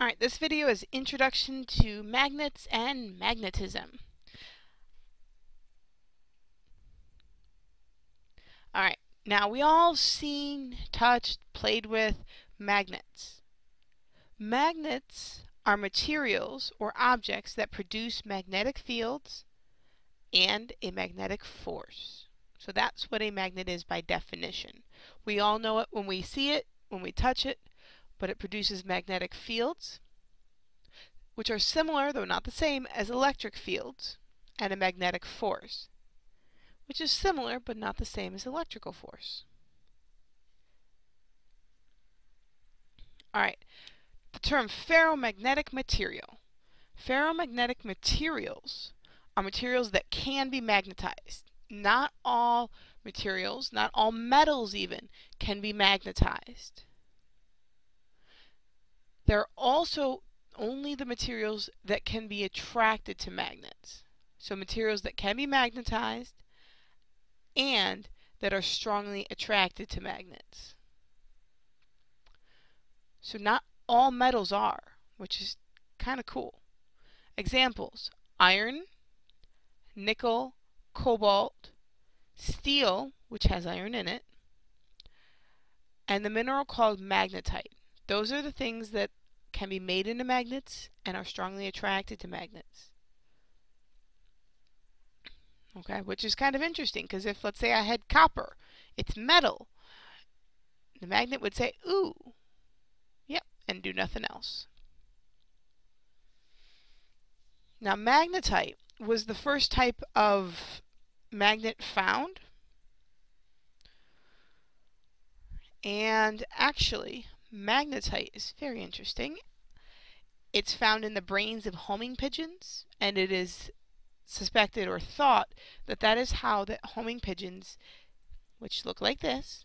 Alright, this video is Introduction to Magnets and Magnetism. Alright, now we all seen, touched, played with magnets. Magnets are materials or objects that produce magnetic fields and a magnetic force. So that's what a magnet is by definition. We all know it when we see it, when we touch it, but it produces magnetic fields, which are similar, though not the same, as electric fields, and a magnetic force, which is similar but not the same as electrical force. Alright, the term ferromagnetic material. Ferromagnetic materials are materials that can be magnetized. Not all materials, not all metals even, can be magnetized. There are also only the materials that can be attracted to magnets. So materials that can be magnetized and that are strongly attracted to magnets. So not all metals are, which is kind of cool. Examples: iron, nickel, cobalt, steel, which has iron in it, and the mineral called magnetite. Those are the things that can be made into magnets and are strongly attracted to magnets. Okay, which is kind of interesting because if, let's say, I had copper, it's metal, the magnet would say, ooh, yep, and do nothing else. Now, magnetite was the first type of magnet found, and actually, magnetite is very interesting. It's found in the brains of homing pigeons, and it is suspected or thought that that is how the homing pigeons, which look like this,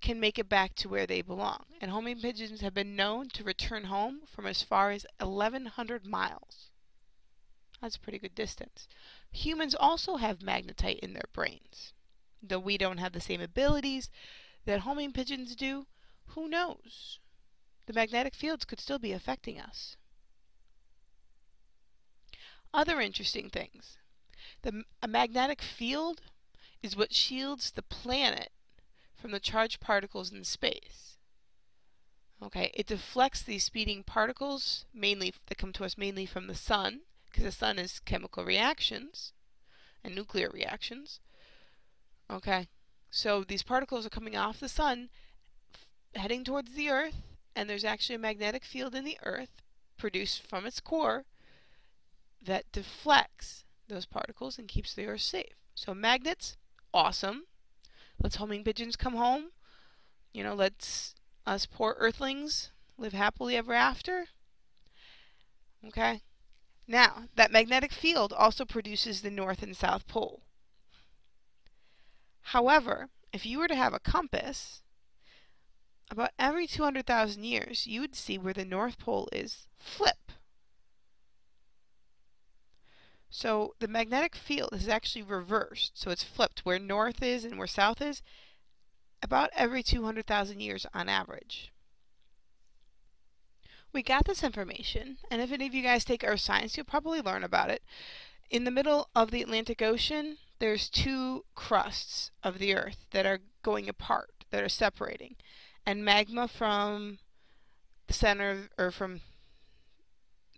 can make it back to where they belong. And homing pigeons have been known to return home from as far as 1,100 miles. That's a pretty good distance. Humans also have magnetite in their brains. Though we don't have the same abilities that homing pigeons do, who knows? The magnetic fields could still be affecting us. Other interesting things. A magnetic field is what shields the planet from the charged particles in space. Okay, it deflects these speeding particles, mainly that come to us mainly from the sun, because the sun is chemical reactions and nuclear reactions. Okay, so these particles are coming off the sun, heading towards the Earth, and there's actually a magnetic field in the Earth produced from its core that deflects those particles and keeps the Earth safe. So magnets, awesome. Let's homing pigeons come home. You know, let's us poor earthlings live happily ever after. Okay. Now, that magnetic field also produces the North and South Pole. However, if you were to have a compass, about every 200,000 years, you would see where the North Pole is flip. So the magnetic field is actually reversed. So it's flipped. Where north is and where south is, about every 200,000 years on average. We got this information, and if any of you guys take earth science, you'll probably learn about it. In the middle of the Atlantic Ocean, there's two crusts of the Earth that are going apart, that are separating. And magma from the center, or from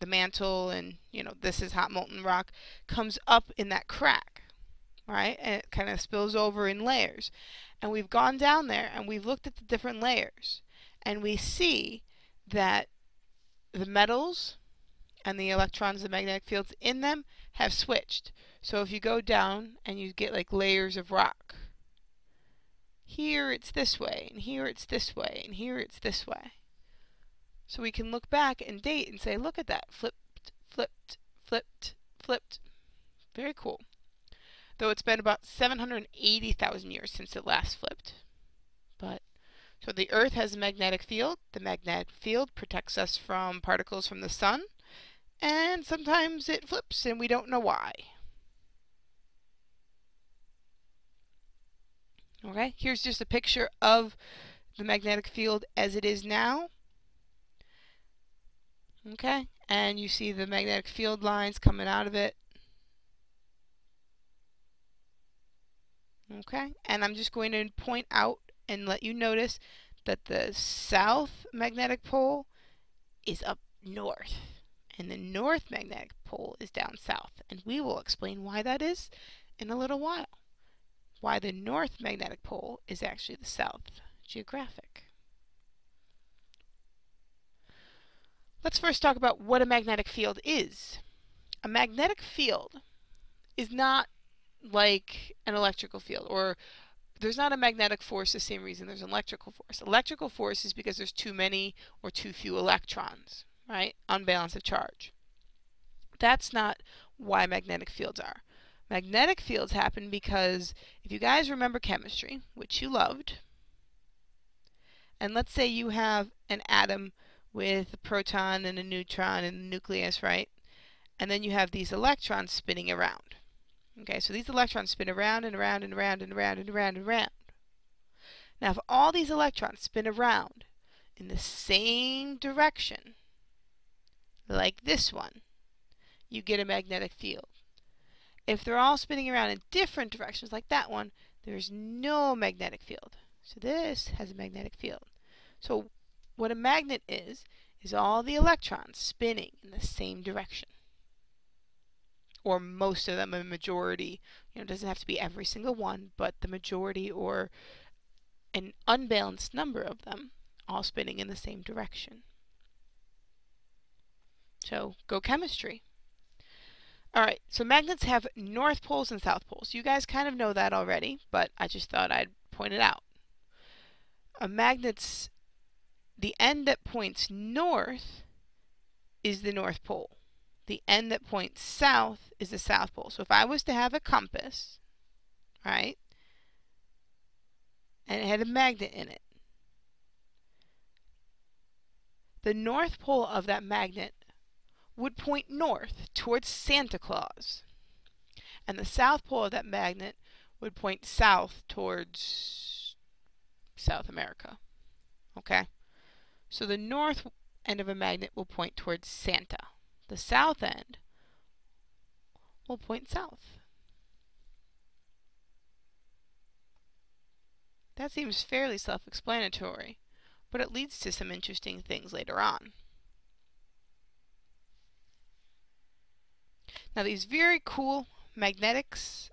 the mantle, and you know, this is hot molten rock, comes up in that crack, right? And it kind of spills over in layers. And we've gone down there and we've looked at the different layers, and we see that the metals and the electrons, the magnetic fields in them, have switched. So if you go down and you get like layers of rock, here it's this way, and here it's this way, and here it's this way. So we can look back and date and say, look at that, flipped, flipped, flipped, flipped. Very cool. Though it's been about 780,000 years since it last flipped. So the Earth has a magnetic field. The magnetic field protects us from particles from the sun, and sometimes it flips and we don't know why. Okay, here's just a picture of the magnetic field as it is now. Okay, and you see the magnetic field lines coming out of it. Okay, and I'm just going to point out and let you notice that the south magnetic pole is up north, and the north magnetic pole is down south, and we will explain why that is in a little while. Why the north magnetic pole is actually the south geographic. Let's first talk about what a magnetic field is. A magnetic field is not like an electrical field, or there's not a magnetic force the same reason there's an electrical force. Electrical force is because there's too many or too few electrons, right? Unbalance of charge. That's not why magnetic fields are. Magnetic fields happen because if you guys remember chemistry, which you loved, and let's say you have an atom with a proton and a neutron and a nucleus, right? And then you have these electrons spinning around. Okay, so these electrons spin around and around and around and around and around and around. Now, if all these electrons spin around in the same direction, like this one, you get a magnetic field. If they're all spinning around in different directions, like that one, there's no magnetic field. So this has a magnetic field. So what a magnet is all the electrons spinning in the same direction. Or most of them, a majority. It doesn't have to be every single one, but the majority or an unbalanced number of them all spinning in the same direction. So go chemistry. Alright, so magnets have north poles and south poles. You guys kind of know that already, but I just thought I'd point it out. A magnet's, the end that points north is the north pole. The end that points south is the south pole. So if I was to have a compass, right, and it had a magnet in it, the north pole of that magnet would point north towards Santa Claus, and the south pole of that magnet would point south towards South America. Okay? So the north end of a magnet will point towards Santa. The south end will point south. That seems fairly self-explanatory, but it leads to some interesting things later on. Now these very cool magnets,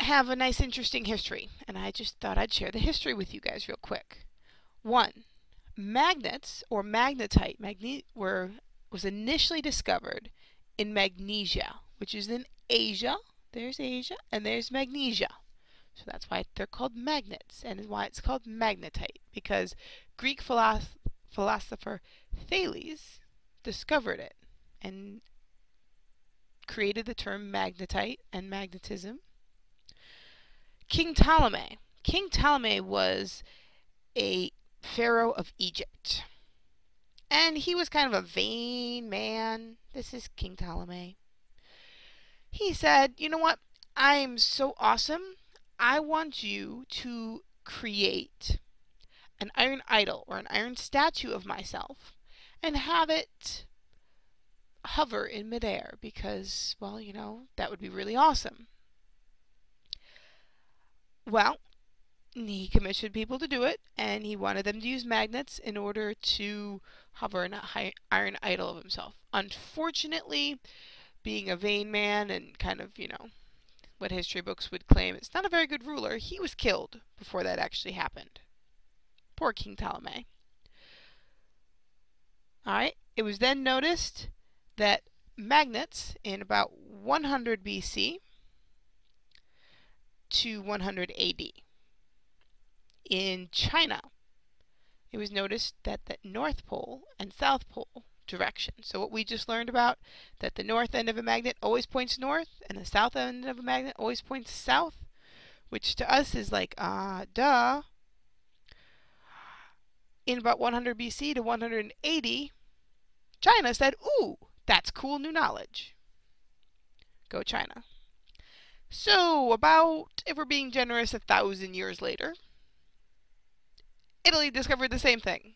have a nice interesting history, and I just thought I'd share the history with you guys real quick. 1. Magnets, or magnetite, was initially discovered in Magnesia, which is in Asia. There's Asia, and there's Magnesia. So that's why they're called magnets, and why it's called magnetite, because Greek philosopher Thales discovered it and created the term magnetite and magnetism. King Ptolemy. King Ptolemy was a pharaoh of Egypt, and he was kind of a vain man. This is King Ptolemy. He said, you know what, I'm so awesome, I want you to create an iron idol or an iron statue of myself and have it hover in midair, because, well, that would be really awesome. Well, he commissioned people to do it, and he wanted them to use magnets in order to hover an iron idol of himself. Unfortunately, being a vain man and kind of, what history books would claim it's not a very good ruler, he was killed before that actually happened. Poor King Ptolemy. Alright, it was then noticed that magnets in about 100 BC to 100 AD. In China, it was noticed that the North Pole and South Pole direction. So what we just learned about, that the north end of a magnet always points north and the south end of a magnet always points south, which to us is like, duh. In about 100 BC to 180, China said, ooh, that's cool new knowledge. Go China. So about, if we're being generous, 1,000 years later, Italy discovered the same thing.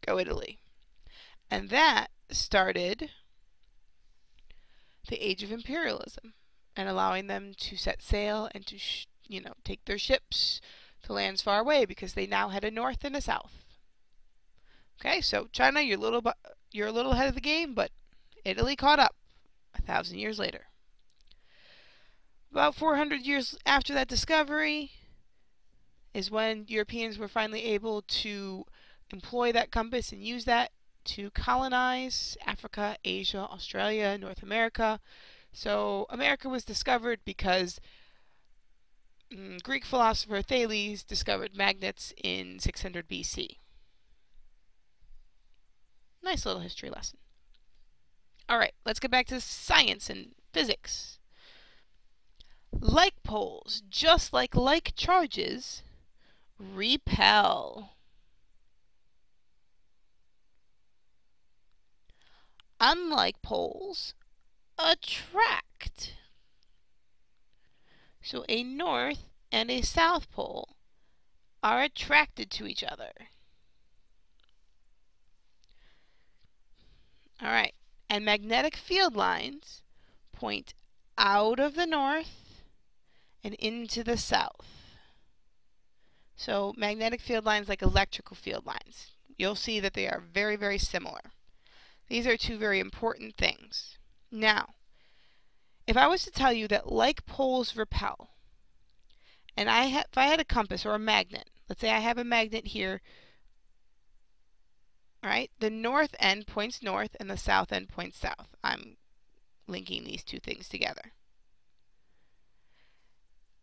Go Italy. And that started the age of imperialism and allowing them to set sail and to, take their ships to lands far away because they now had a north and a south. Okay, so China, you're a little ahead of the game, but Italy caught up 1,000 years later. About 400 years after that discovery is when Europeans were finally able to employ that compass and use that to colonize Africa, Asia, Australia, North America. So America was discovered because Greek philosopher Thales discovered magnets in 600 BC. Nice little history lesson. All right, let's get back to science and physics. Like poles, just like charges, repel. Unlike poles, attract. So a north and a south pole are attracted to each other. All right, and magnetic field lines point out of the north and into the south. So magnetic field lines like electrical field lines. You'll see that they are very, very similar. These are two very important things. Now, if I was to tell you that like poles repel, and if I had a compass or a magnet, let's say I have a magnet here, all right, the north end points north and the south end points south. I'm linking these two things together.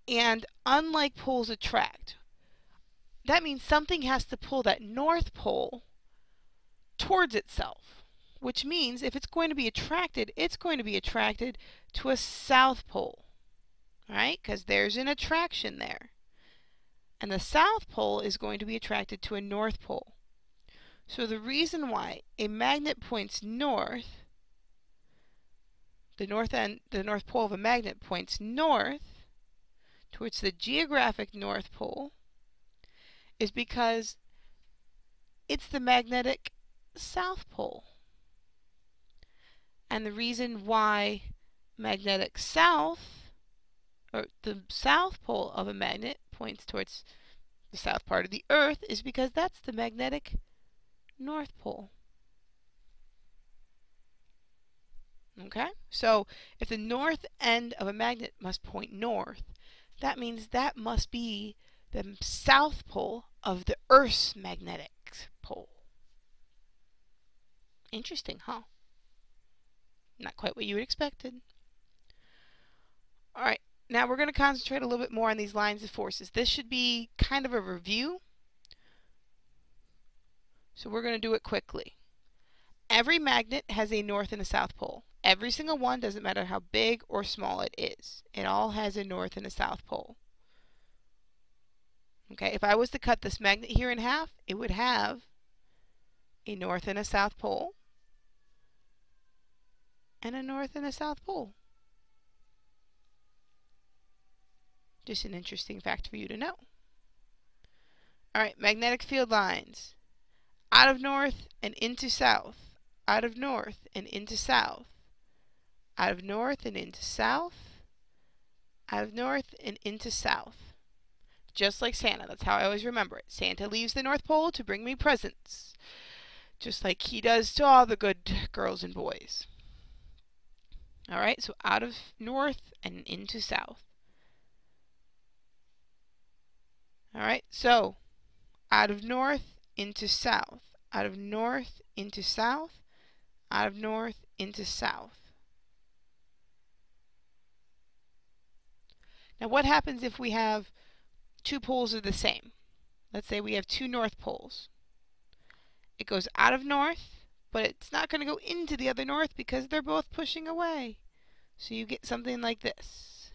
And unlike poles attract, that means something has to pull that north pole towards itself, which means if it's going to be attracted, it's going to be attracted to a south pole, right? Because there's an attraction there. And the south pole is going to be attracted to a north pole. So the reason why a magnet points north, the north pole of a magnet points north towards the geographic north pole, is because it's the magnetic south pole. And the reason why magnetic south, or the south pole of a magnet points towards the south part of the Earth, is because that's the magnetic north pole. Okay? So if the north end of a magnet must point north, that means that must be the south pole of the Earth's magnetic pole. Interesting, huh? Not quite what you would expected. All right, now we're going to concentrate a little bit more on these lines of forces. This should be kind of a review, so we're going to do it quickly. Every magnet has a north and a south pole. Every single one, doesn't matter how big or small it is. It all has a north and a south pole. Okay, if I was to cut this magnet here in half, it would have a north and a south pole and a north and a south pole. Just an interesting fact for you to know. All right, magnetic field lines. Out of north and into south. Out of north and into south. Out of north and into south. Out of north and into south. Just like Santa. That's how I always remember it. Santa leaves the North Pole to bring me presents. Just like he does to all the good girls and boys. Alright, so out of north and into south. Alright, so out of north into south. Out of north into south. Out of north into south. Now what happens if we have two poles are the same? Let's say we have two north poles. It goes out of north, but it's not going to go into the other north because they're both pushing away. So you get something like this.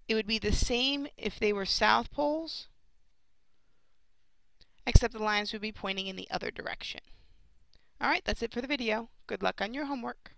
It would be the same if they were south poles, except the lines would be pointing in the other direction. Alright, that's it for the video. Good luck on your homework.